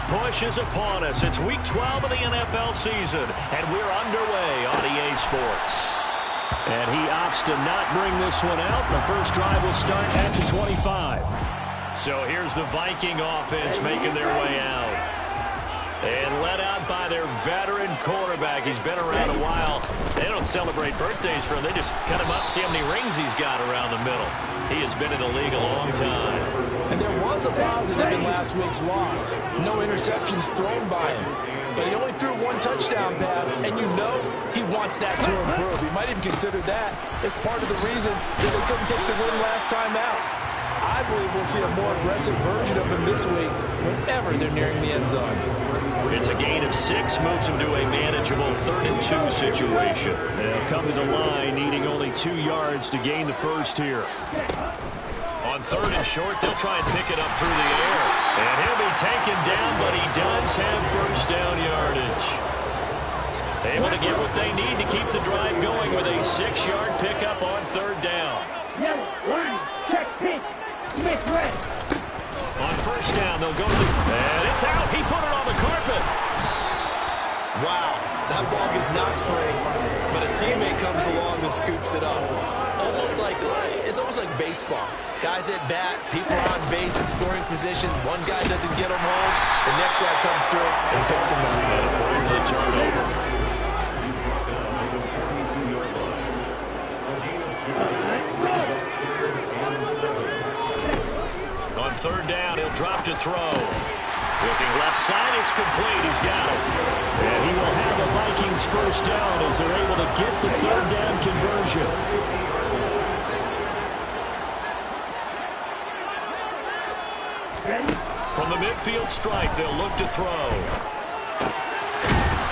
push is upon us. It's Week 12 of the NFL season, and we're underway on EA Sports. And he opts to not bring this one out. The first drive will start at the 25. So here's the Viking offense making their way out. And led out by their veteran quarterback. He's been around a while. They don't celebrate birthdays for him. They just cut him up, see how many rings he's got around the middle. He has been in the league a long time. And there was a positive in last week's loss. No interceptions thrown by him. But he only threw one touchdown pass, and you know he wants that to improve. He might even consider that as part of the reason that they couldn't take the win last time out. I believe we'll see a more aggressive version of him this week whenever they're nearing the end zone. It's a gain of 6, moves him to a manageable 3rd-and-2 situation. They'll come to the line, needing only 2 yards to gain the first here. On 3rd and short, they'll try and pick it up through the air. And he'll be taken down, but he does have first down yardage. Able to get what they need to keep the drive going with a 6-yard pickup on 3rd down. Yellow line, check pink, Smith red. On 1st down, they'll go to the... And it's out. He put it on the carpet. Wow, that ball is not free, but a teammate comes along and scoops it up. It's almost like baseball. Guys at bat, people are on base in scoring position. One guy doesn't get him home. The next guy comes through and picks him up. And avoids the turnover. On 3rd down, he'll drop to throw. Looking left side, it's complete. He's got it. And he will have the Vikings first down as they're able to get the 3rd down conversion. From the midfield strike, they'll look to throw.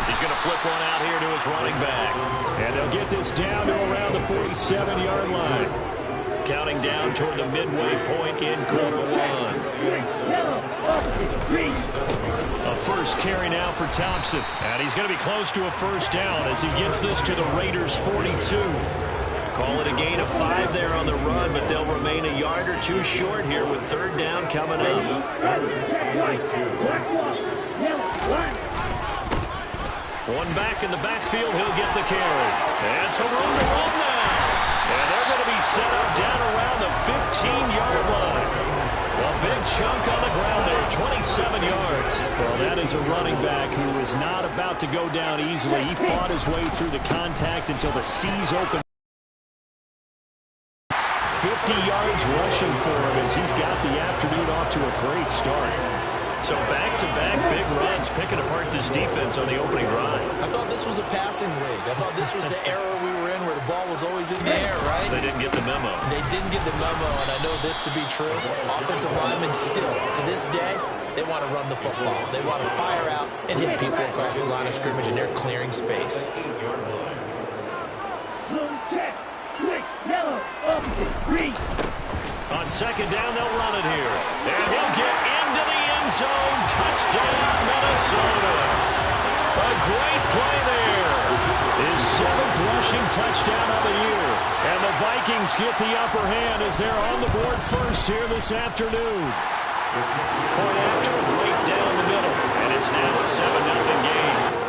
He's going to flip one out here to his running back. And they'll get this down to around the 47-yard line. Counting down toward the midway point in quarter 1. A first carry now for Thompson. And he's going to be close to a first down as he gets this to the Raiders' 42. Call it a gain of 5 there on the run, but they'll remain a yard or 2 short here with 3rd down coming up. One back in the backfield, he'll get the carry. And some room to run now. And they're going to be set up down around the 15-yard line. A big chunk on the ground there, 27 yards. Well, that is a running back who is not about to go down easily. He fought his way through the contact until the C's opened. 50 yards rushing for him as he's got the afternoon off to a great start. So back-to-back big runs picking apart this defense on the opening drive. I thought this was a passing league. I thought this was the era we were in where the ball was always in the air, right? They didn't get the memo. They didn't get the memo, and I know this to be true. Offensive linemen still, to this day, they want to run the football. They want to fire out and hit people across the line of scrimmage, and they're clearing space. Check, switch, yellow, green. On 2nd down, they'll run it here. And he'll get into the end zone. Touchdown, Minnesota. A great play there. His 7th rushing touchdown of the year. And the Vikings get the upper hand as they're on the board first here this afternoon. Point after, right down the middle. And it's now a 7-0 game.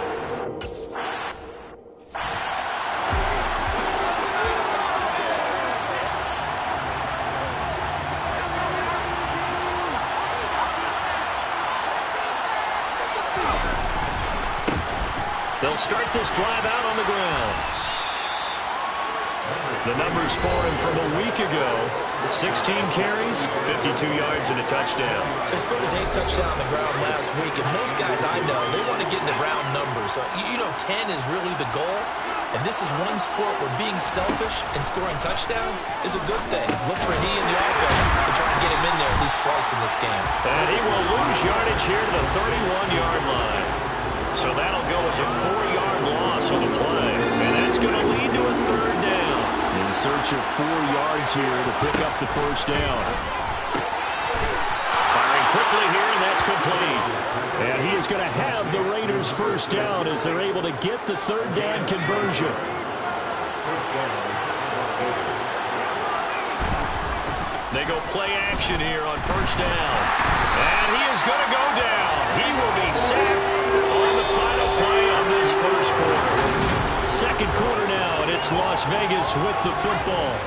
They'll start this drive out on the ground. The numbers for him from a week ago, 16 carries, 52 yards, and a touchdown. So he scored his 8th touchdown on the ground last week, and most guys I know, they want to get into round numbers. So, 10 is really the goal, and this is one sport where being selfish and scoring touchdowns is a good thing. Look for he and the offense to try and get him in there at least twice in this game. And he will lose yardage here to the 31-yard line. So that'll go as a 4-yard loss on the play. And that's going to lead to a 3rd down. In search of 4 yards here to pick up the first down. Firing quickly here, and that's complete. And he is going to have the Raiders first down as they're able to get the 3rd down conversion. They go play action here on first down. And he is going to go down. He will be sacked on the final play of this first quarter. Second quarter now, and it's Las Vegas with the football,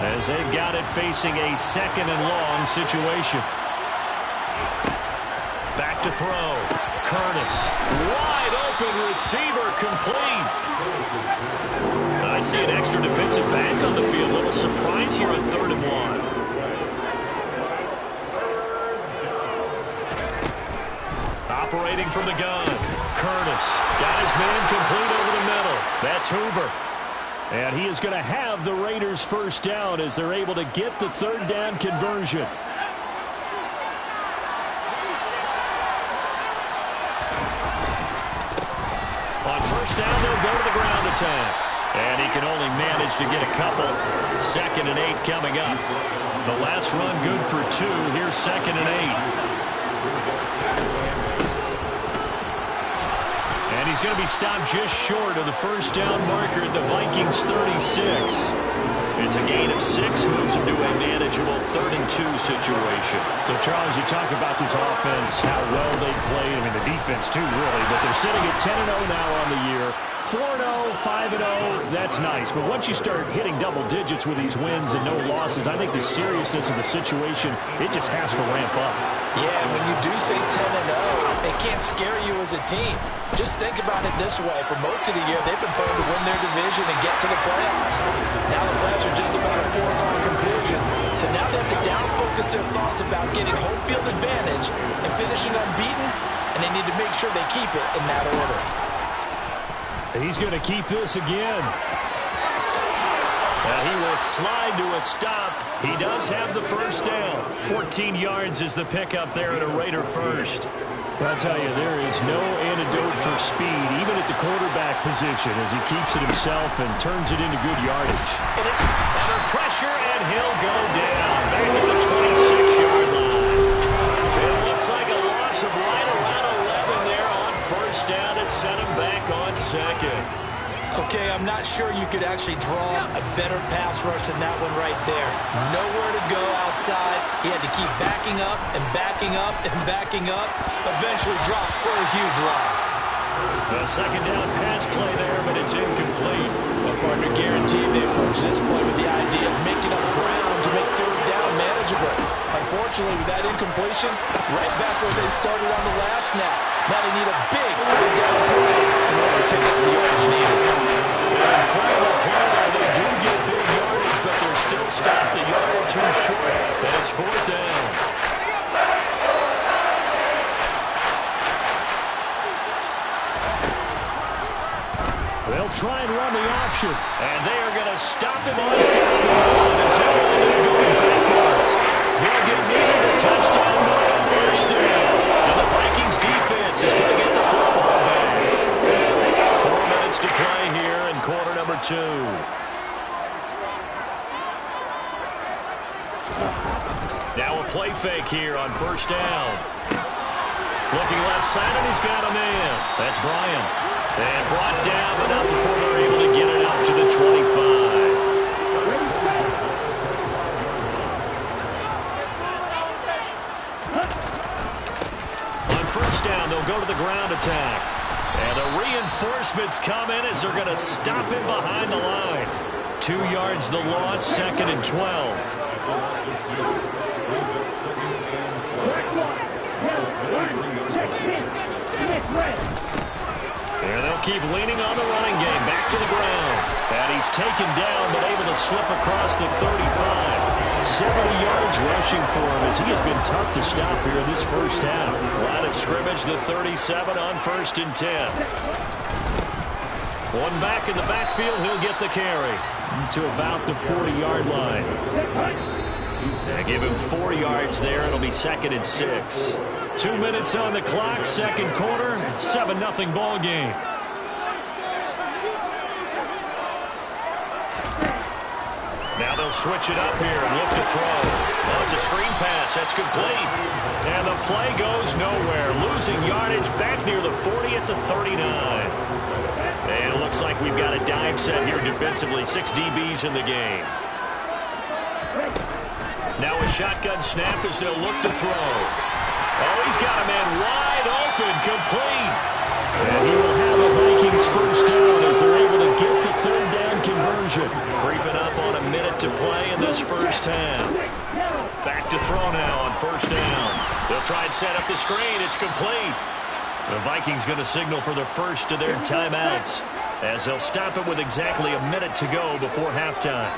as they've got it facing a second and long situation. Back to throw. Curtis. Wide open receiver, complete. I see an extra defensive back on the field. Little surprise here on 3rd and 1. Operating from the gun. Curtis got his man complete over the middle. That's Hoover. And he is going to have the Raiders first down as they're able to get the 3rd down conversion. On first down, they'll go to the ground attack. And he can only manage to get a couple. 2nd and 8 coming up. The last run good for 2. Here's 2nd and 8. And he's going to be stopped just short of the first down marker at the Vikings 36. It's a gain of 6, moves him to a manageable 3rd and 2 situation. So, Charles, you talk about this offense, how well they play. I mean, the defense, too, really. But they're sitting at 10-0 now on the year. 4-0, 5-0, that's nice. But once you start hitting double digits with these wins and no losses, I think the seriousness of the situation, it just has to ramp up. Yeah, when you do say 10-0, it can't scare you as a team. Just think about it this way. For most of the year, they've been playing to win their division and get to the playoffs. Now the playoffs are just about a foregone conclusion. So now they have to down-focus their thoughts about getting home field advantage and finishing unbeaten, and they need to make sure they keep it in that order. He's going to keep this again. And he will slide to a stop. He does have the first down. 14 yards is the pickup there at a Raider first. I'll tell you, there is no antidote for speed, even at the quarterback position, as he keeps it himself and turns it into good yardage. It is under pressure, and he'll go down. Back at the 26-yard line. It looks like a loss of right around 11 there on first down to set him back on 2nd. Okay, I'm not sure you could actually draw a better pass rush than that one right there. Nowhere to go outside. He had to keep backing up and backing up and backing up. Eventually dropped for a huge loss. A 2nd down pass play there, but it's incomplete. Well, partner, guaranteed they approach this play with the idea of making up ground to make 3rd down manageable. Unfortunately, with that incompletion, right back where they started on the last snap. Now they need a big 3rd down play in order to pick up the yardage needed. Incredible play there. They do get big yardage, but they're still stopped a yard or 2 short. And it's 4th down. They'll try and run the option. And they are going to stop him on 4th and 1 as they're going backwards. They'll get neither a touchdown nor a first down. And the Vikings defense is going to get the football back. 4 minutes to play here in quarter number 2. Now a play fake here on first down. Looking left side, and he's got a man. That's Bryant. And brought down, but not before they're able to get it out to the 25. On first down, they'll go to the ground attack. And the reinforcements come in as they're going to stop him behind the line. 2 yards the loss, 2nd and 12. And they'll keep leaning on the running game. Back to the ground. And he's taken down, but able to slip across the 35. 70 yards rushing for him as he has been tough to stop here in this first half. Line of scrimmage, the 37 on 1st and 10. One back in the backfield, he'll get the carry to about the 40-yard line. And give him 4 yards there. It'll be 2nd and 6. 2 minutes on the clock, 2nd quarter, 7-0 ball game. Now they'll switch it up here and look to throw. Oh, it's a screen pass. That's complete. And the play goes nowhere. Losing yardage back near the 40 at the 39. And it looks like we've got a dime set here defensively. 6 DBs in the game. Now a shotgun snap as they'll look to throw. Oh, he's got a man wide open, complete. And he will have a Vikings first down as they're able to get the third down conversion. Creeping up on a minute to play in this first half. Back to throw now on first down. They'll try and set up the screen. It's complete. The Vikings going to signal for the first of their timeouts as they'll stop it with exactly a minute to go before halftime.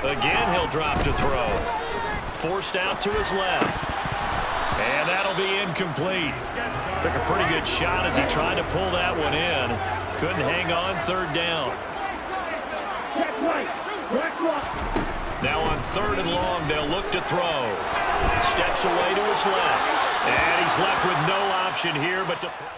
Again, he'll drop to throw. Forced out to his left. And that'll be incomplete. Took a pretty good shot as he tried to pull that one in. Couldn't hang on third down. Now on third and long, they'll look to throw. Steps away to his left. And he's left with no option here but to throw.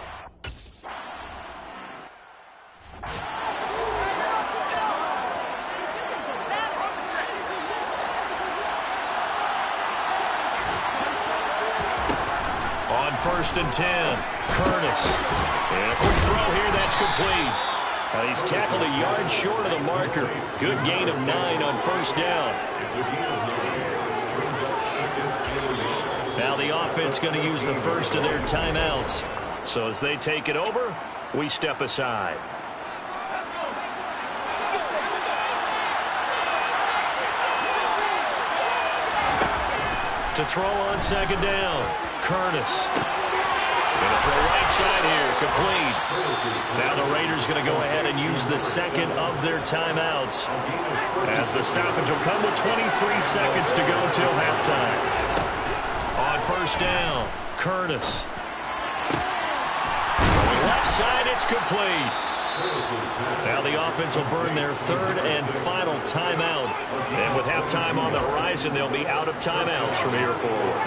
First and 10. Curtis. And a quick throw here. That's complete. He's tackled a yard short of the marker. Good gain of 9 on first down. Now the offense going to use the first of their timeouts. So as they take it over, we step aside. To throw on second down. Curtis. Going to throw right side here, complete. Now the Raiders going to go ahead and use the second of their timeouts as the stoppage will come with 23 seconds to go till halftime. On first down, Curtis. Going left side, it's complete. Now the offense will burn their third and final timeout. And with halftime on the horizon, they'll be out of timeouts from here forward.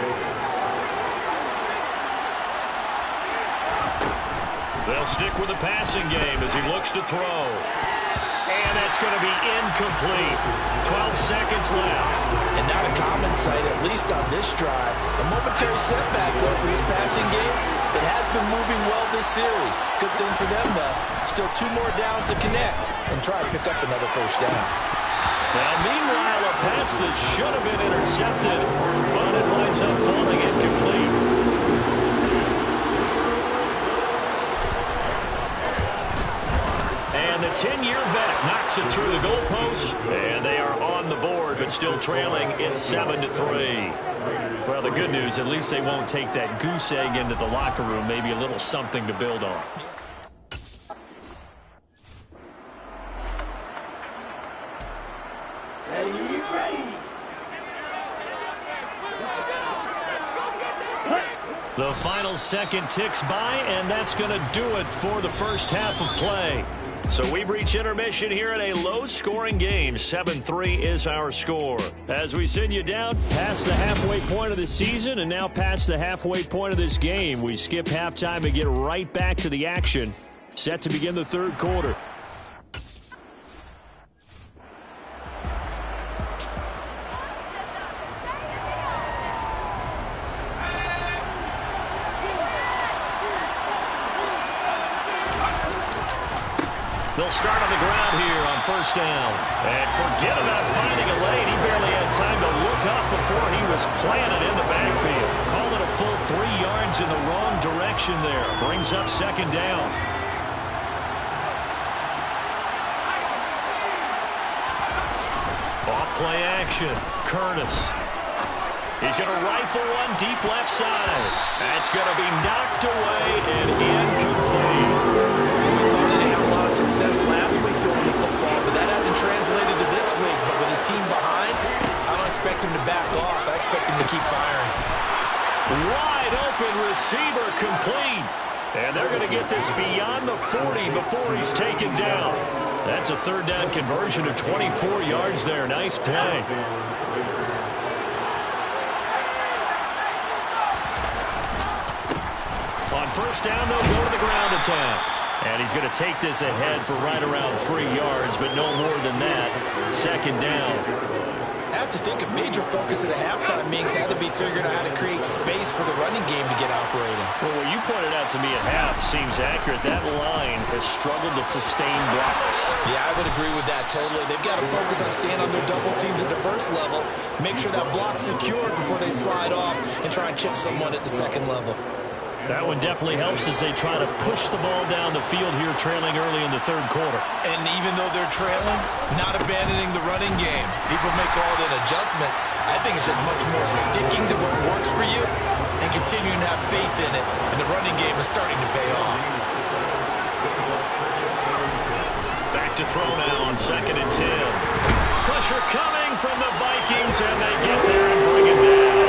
They'll stick with the passing game as he looks to throw. And that's going to be incomplete. 12 seconds left. And not a common sight, at least on this drive. A momentary setback, though, for his passing game. It has been moving well this series. Good thing for them, though. Still 2 more downs to connect and try to pick up another first down. Now, meanwhile, a pass that should have been intercepted, but it winds up falling incomplete. And the 10-year vet knocks it through the goalpost, and they are on the board, but still trailing. It's 7-3. Well, the good news, at least they won't take that goose egg into the locker room. Maybe a little something to build on. The final second ticks by, and that's going to do it for the first half of play. So we've reached intermission here in a low-scoring game. 7-3 is our score. As we send you down past the halfway point of the season and now past the halfway point of this game, we skip halftime and get right back to the action. Set to begin the third quarter. They'll start on the ground here on first down. And forget about finding a lane. He barely had time to look up before he was planted in the backfield. Called it a full 3 yards in the wrong direction there. Brings up second down. Off play action. Curtis. He's going to rifle one deep left side. That's going to be knocked away and incomplete. We saw that he had a lot of success last week throwing the football, but that hasn't translated to this week. But with his team behind, I don't expect him to back off. I expect him to keep firing. Wide open receiver complete. And they're going to get this beyond the 40 before he's taken down. That's a third down conversion of 24 yards there. Nice play. On first down, they'll go to the ground attack. And he's going to take this ahead for right around 3 yards, but no more than that. Second down. I have to think a major focus of the halftime meetings had to be figuring out how to create space for the running game to get operating. Well, what you pointed out to me at half seems accurate. That line has struggled to sustain blocks. Yeah, I would agree with that totally. They've got to focus on staying on their double teams at the first level, make sure that block's secured before they slide off and try and chip someone at the second level. That one definitely helps as they try to push the ball down the field here, trailing early in the third quarter. And even though they're trailing, not abandoning the running game. People may call it an adjustment. I think it's just much more sticking to what works for you and continuing to have faith in it. And the running game is starting to pay off. Back to throw now on 2nd and 10. Pressure coming from the Vikings, and they get there and bring it down.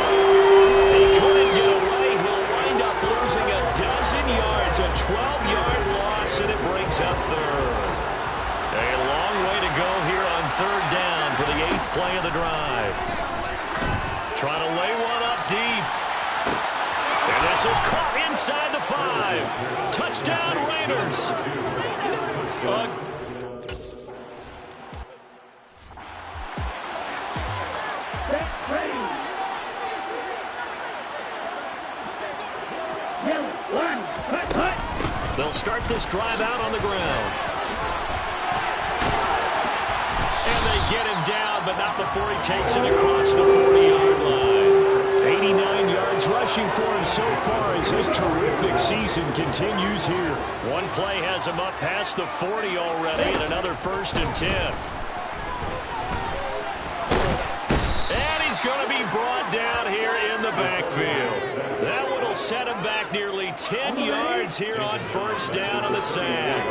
He couldn't get away. He'll wind up losing a dozen yards, a 12-yard loss, and it brings up third. A long way to go here on 3rd down for the 8th play of the drive. Trying to lay one up deep. And this is caught inside the 5. Touchdown, Raiders. They'll start this drive out on the ground. And they get him down, but not before he takes it across the 40-yard line. 89 yards rushing for him so far as his terrific season continues here. One play has him up past the 40 already, and another 1st and 10. And he's going to be brought down here in the backfield. That one will set him back nearly 10 yards here on 1st down on the sack.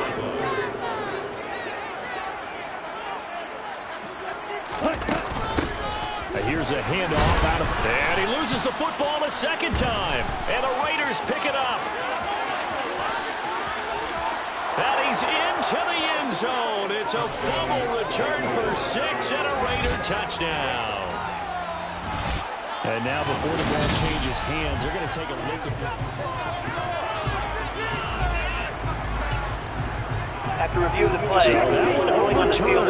Here's a handoff out of, and he loses the football a second time. And the Raiders pick it up. And he's into the end zone. It's a fumble return for 6 and a Raider touchdown. And now before the ball changes hands, they're going to take a look at this. After review the play, so that one overturned.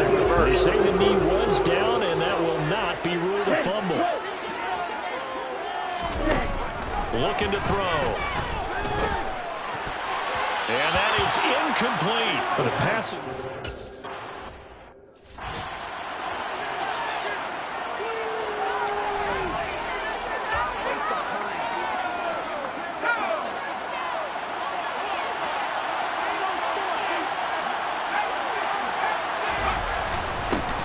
They say the knee was down, and that will not be ruled a fumble. Looking to throw. And that is incomplete. But a pass.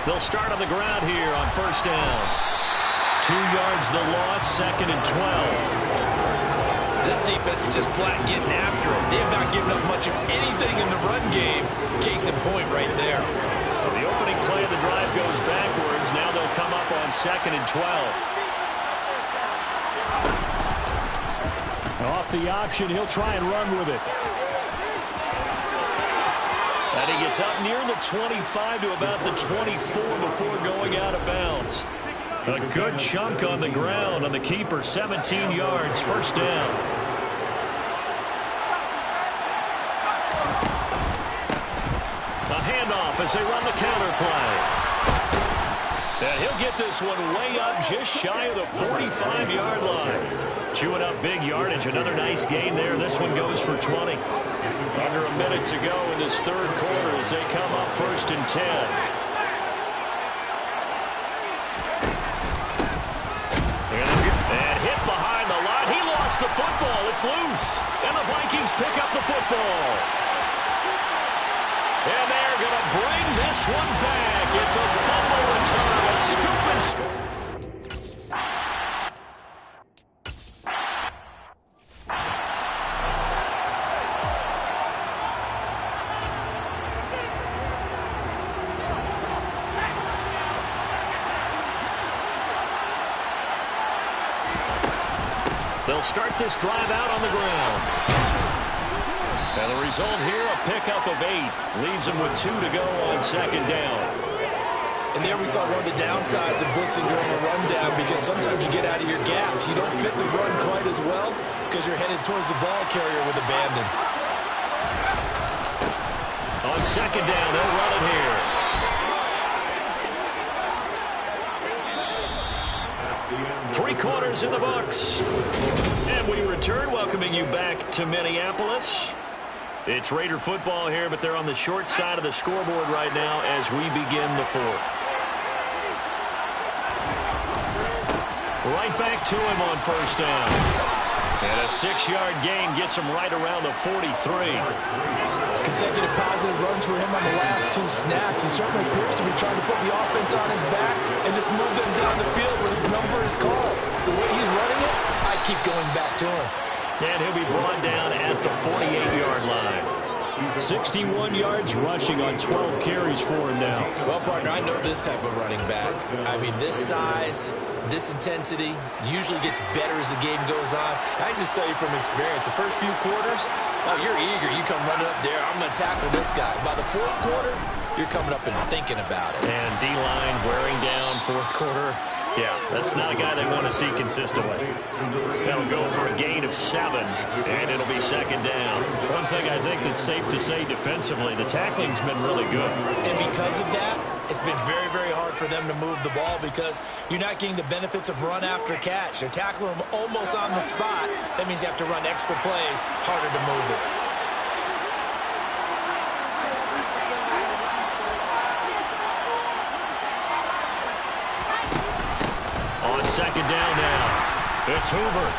They'll start on the ground here on 1st down. 2 yards the loss, 2nd and 12. This defense is just flat getting after it. They have not given up much of anything in the run game. Case in point right there. Well, the opening play of the drive goes backwards. Now they'll come up on 2nd and 12. Off the option, he'll try and run with it. And he gets up near the 25 to about the 24 before going out of bounds. A good chunk on the ground on the keeper, 17 yards, 1st down. A handoff as they run the counter play. And he'll get this one way up just shy of the 45-yard line. Chewing up big yardage, another nice gain there. This one goes for 20. Under a minute to go in this 3rd quarter as they come up 1st and 10. And hit behind the line. He lost the football. It's loose. And the Vikings pick up the football. And they're going to bring this one back. It's a fumble return. A scoop and score. They'll start this drive out on the ground. And the result here, a pickup of 8. Leaves them with 2 to go on 2nd down. And there we saw one of the downsides of blitzing during a rundown, because sometimes you get out of your gaps. You don't fit the run quite as well because you're headed towards the ball carrier with abandon. On 2nd down, they'll run it here. quarters in the books. And we return, welcoming you back to Minneapolis. It's Raider football here, but they're on the short side of the scoreboard right now as we begin the fourth. Right back to him on first down. And a 6-yard gain gets him right around the 43. Consecutive positive runs for him on the last 2 snaps. He certainly appears to be trying to put the offense on his back and just move them down the field when his number is called. The way he's running it, I keep going back to him. And he'll be brought down at the 48-yard line. 61 yards rushing on 12 carries for him now. Well, partner, I know this type of running back. I mean, this size, this intensity usually gets better as the game goes on. I just tell you from experience, the first few quarters, oh, you're eager. You come running up there, I'm going to tackle this guy. By the fourth quarter, you're coming up and thinking about it. And D-line wearing down fourth quarter. Yeah, that's not a guy they want to see consistently. That'll go for a gain of 7, and it'll be second down. One thing I think that's safe to say defensively, the tackling's been really good. And because of that, it's been very, very hard for them to move the ball because you're not getting the benefits of run after catch. They're tackling them almost on the spot. That means you have to run extra plays, harder to move it. Second down now. It's Hoover.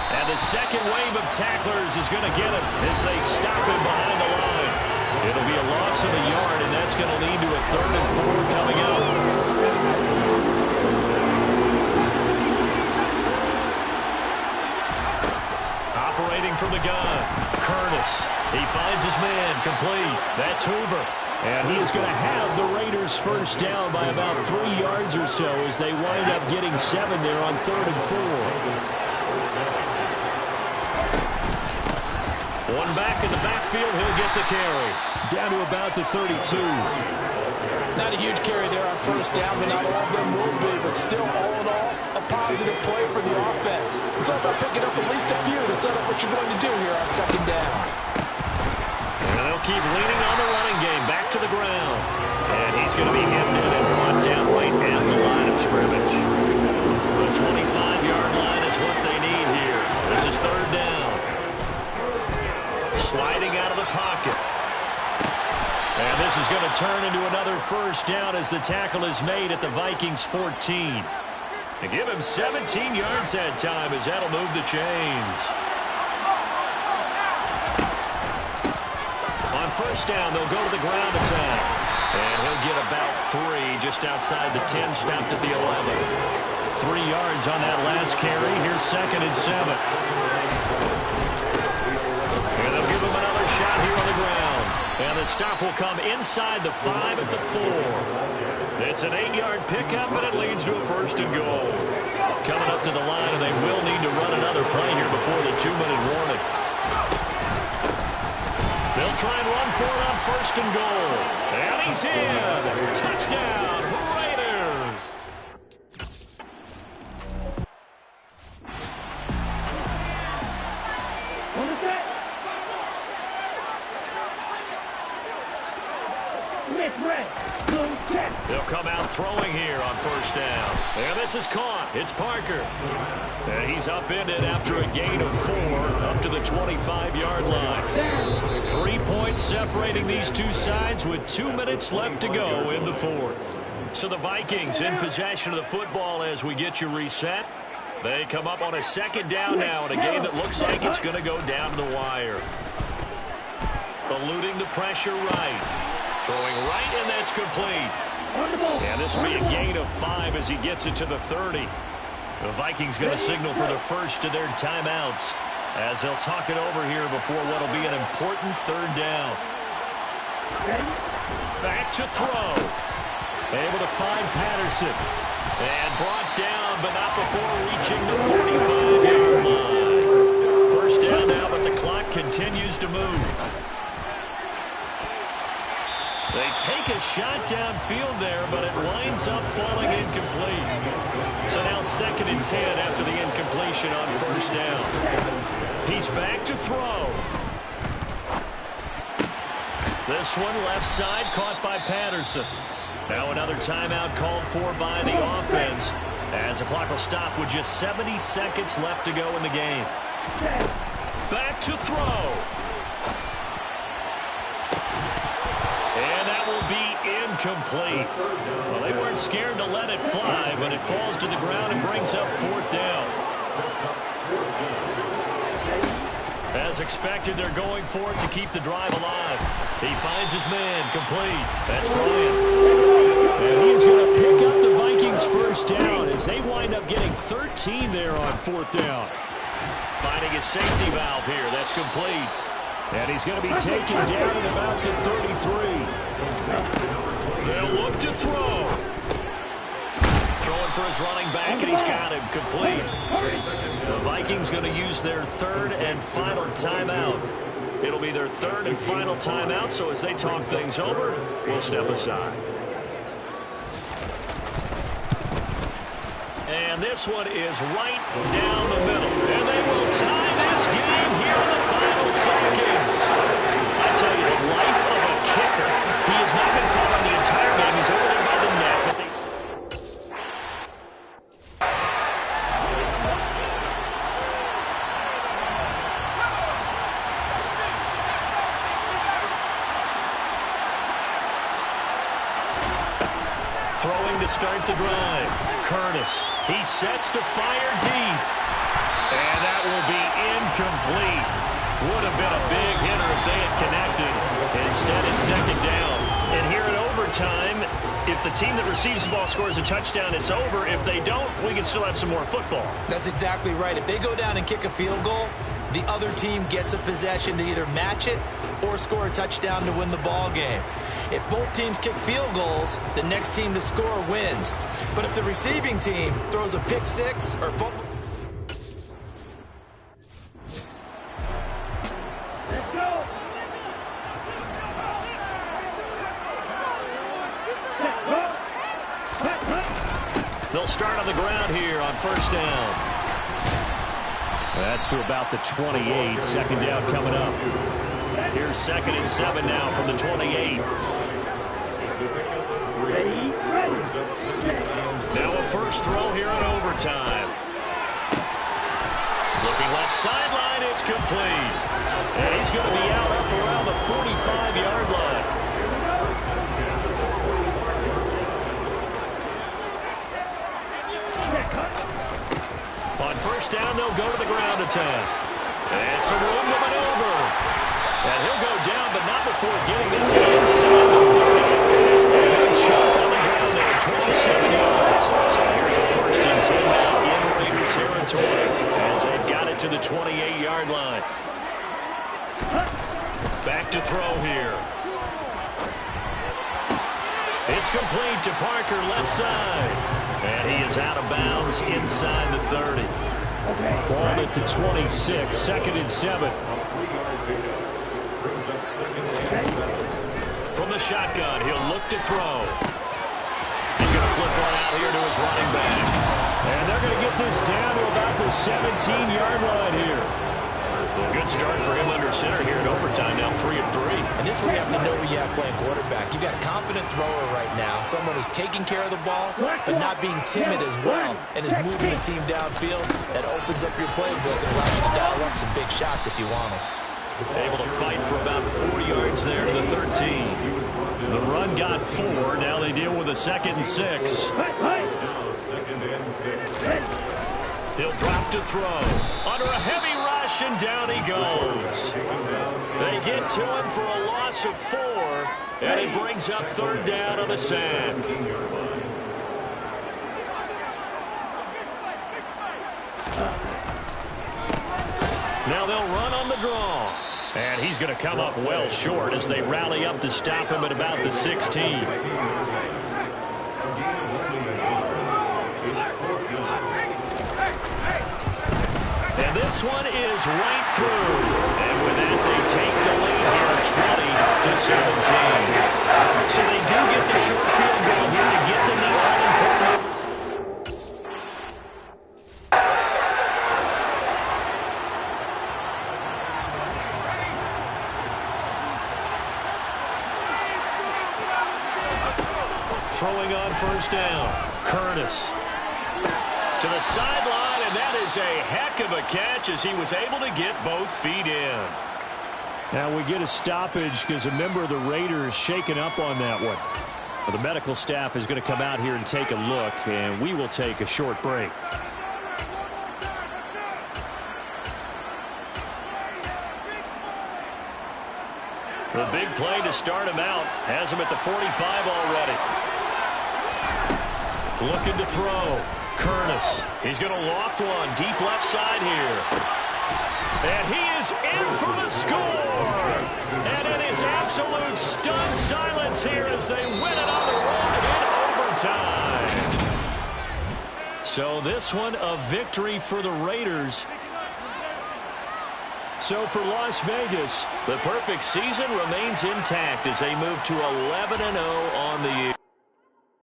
And the second wave of tacklers is going to get him as they stop him behind the line. It'll be a loss of a yard, and that's going to lead to a 3rd and 4 coming up. Operating from the gun, Curtis. He finds his man, complete. That's Hoover. And he is going to have the Raiders first down by about 3 yards or so as they wind up getting 7 there on 3rd and 4. One back in the backfield, he'll get the carry. Down to about the 32. Not a huge carry there on first down, but not all of them will be. But still, all in all, a positive play for the offense. It's all about picking up at least a few to set up what you're going to do here on second down. And they'll keep leaning on the running game back to the ground. And he's going to be hemmed in and brought down right at the line of scrimmage. The 25-yard line is what they need here. This is 3rd down. Sliding out of the pocket. And this is going to turn into another first down as the tackle is made at the Vikings 14. They give him 17 yards that time as that'll move the chains. On first down, they'll go to the ground attack. And he'll get about 3 just outside the 10, stopped at the 11. 3 yards on that last carry. Here's 2nd and 7. And they'll give him another shot here on the ground. And the stop will come inside the 5 at the 4. It's an 8-yard pickup, and it leads to a 1st and goal. Coming up to the line, and they will need to run another play here before the 2-minute warning. They'll try and run for it on 1st and goal. And he's in. Touchdown, Raiders. They'll come out throwing here on first down. And this is caught. It's Parker. And he's upended after a gain of 4 up to the 25-yard line. 3 points separating these two sides with 2 minutes left to go in the 4th. So the Vikings in possession of the football as we get you reset. They come up on a second down now in a game that looks like it's going to go down the wire. Eluding the pressure right. Throwing right, and that's complete. And this will be a gain of 5 as he gets it to the 30. The Vikings going to signal for the first of their timeouts as they'll talk it over here before what will be an important 3rd down. Back to throw. Able to find Patterson. And brought down, but not before reaching the 45-yard line. First down now, but the clock continues to move. They take a shot downfield there, but it winds up falling incomplete. So now 2nd and 10 after the incompletion on first down. He's back to throw. This one left side caught by Patterson. Now another timeout called for by the offense as the clock will stop with just 70 seconds left to go in the game. Back to throw. And that will be incomplete. Well, they weren't scared to let it fly, but it falls to the ground and brings up 4th down. As expected, they're going for it to keep the drive alive. He finds his man, complete. That's Bryant. And he's going to pick up the Vikings' first down as they wind up getting 13 there on 4th down. Finding his safety valve here. That's complete. And he's going to be taken down at about the 33. They'll look to throw. Throwing for his running back, and he's got him complete. The Vikings going to use their 3rd and final timeout. It'll be their 3rd and final timeout, so as they talk things over, we'll step aside. And this one is right down the middle. And they will tie this game here in the final seconds. I tell you, the life of a kicker. He has not been caught on the entire game. He's over there by the net, but they... Throwing to start the drive. Curtis. He sets to fire deep. And that will be incomplete. Would have been a big hitter if they had connected. Instead, it's 2nd down. And here in overtime, if the team that receives the ball scores a touchdown, it's over. If they don't, we can still have some more football. That's exactly right. If they go down and kick a field goal, the other team gets a possession to either match it or score a touchdown to win the ball game. If both teams kick field goals, the next team to score wins. But if the receiving team throws a pick six or fumbles... Let's go. They'll start on the ground here on 1st down. That's to about the 28. 2nd down coming up. Here's 2nd and 7 now from the 28. Now a first throw here in overtime. Looking left sideline, it's complete. And he's going to be out up around the 45-yard line. On 1st down, they'll go to the ground attack. And some room to maneuver. And he'll go down, but not before getting this inside the 30. Good chunk on the ground there, 27 yards. So here's a 1st and 10 now in Raider territory as they've got it to the 28-yard line. Back to throw here. It's complete to Parker, left side. And he is out of bounds inside the 30. Ball at the 26, 2nd and 7. From the shotgun, he'll look to throw. He's going to flip one out here to his running back. And they're going to get this down to about the 17-yard line here. A good start for him under center here in overtime, now 3 of 3. And this is where you have to know who you have playing quarterback. You've got a confident thrower right now, someone who's taking care of the ball, but not being timid as well, and is moving the team downfield. That opens up your playbook and allows you to dial up some big shots if you want them. Able to fight for about 4 yards there to the 13. The run got 4. Now they deal with a 2nd and 6. He'll drop to throw. Under a heavy rush, and down he goes. They get to him for a loss of 4, and it brings up 3rd down on the sack. Now they'll run on the draw. And he's going to come up well short as they rally up to stop him at about the 16. And this one is right through. And with that, they take the lead here 20-17. So they do get the short field goal here to get them the all-important. throwing on first down. Curtis to the sideline, and that is a heck of a catch as he was able to get both feet in. Now we get a stoppage because a member of the Raiders shaken up on that one. Well, the medical staff is going to come out here and take a look, and we will take a short break. The big play to start him out has him at the 45 already. Looking to throw. Curtis. He's going to loft one deep left side here. And he is in for the score. And it is absolute stunned silence here as they win it on the road in overtime. So this one a victory for the Raiders. So for Las Vegas, the perfect season remains intact as they move to 11-0 on the year.